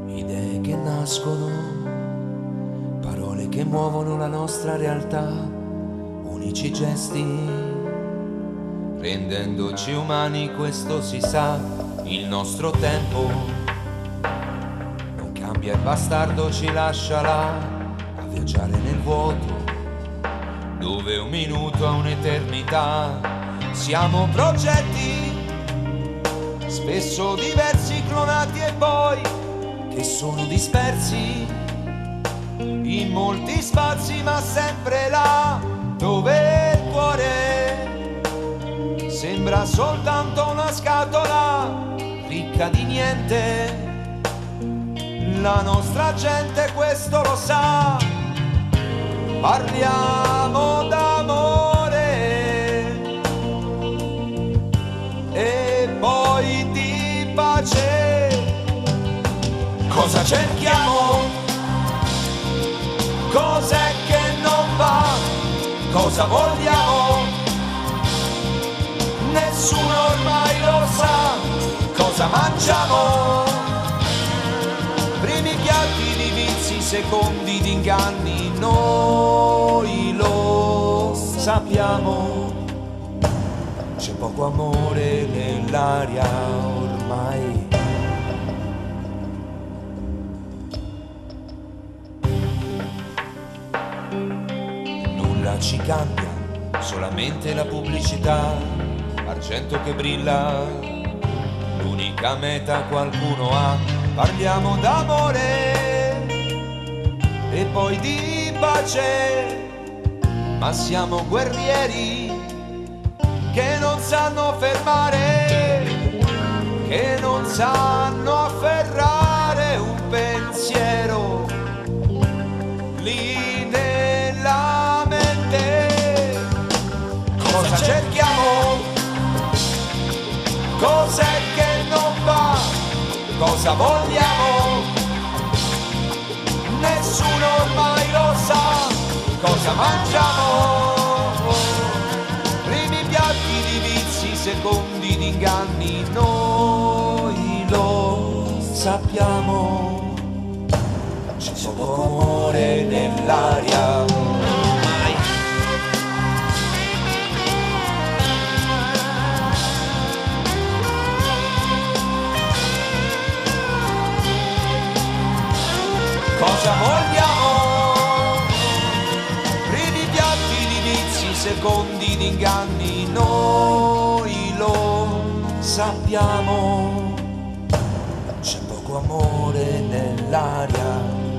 Idee che nascono, parole che muovono la nostra realtà, unici gesti, rendendoci umani, questo si sa. Il nostro tempo non cambia, il bastardo ci lascia là, a viaggiare nel vuoto, dove un minuto ha un'eternità. Siamo progetti, spesso diversi, clonati e poi che sono dispersi in molti spazi, ma sempre là dove il cuore sembra soltanto una scatola ricca di niente. La nostra gente questo lo sa. Parliamo d'amore e poi di pace. Cosa cerchiamo? Cos'è che non va? Cosa vogliamo? Nessuno ormai lo sa. Cosa mangiamo? Primi piatti di vizi, secondi di inganni, noi lo sappiamo. C'è poco amore nell'aria ormai. Nulla ci cambia, solamente la pubblicità, argento che brilla, l'unica meta qualcuno ha. Parliamo d'amore e poi di pace, ma siamo guerrieri che non sanno fermare, che non sanno afferrare un pensiero lì nella mente. Cosa cerchiamo? Cos'è che non va? Cosa vogliamo? Nessuno ormai lo sa. Cosa mangiamo? Primi piatti di vizi, secondi di inganni, noi lo sappiamo. C'è poco amore nell'aria. Cosa vogliamo? Primi piatti di vizi, secondi di inganni, noi lo sappiamo. C'è poco amore nell'aria.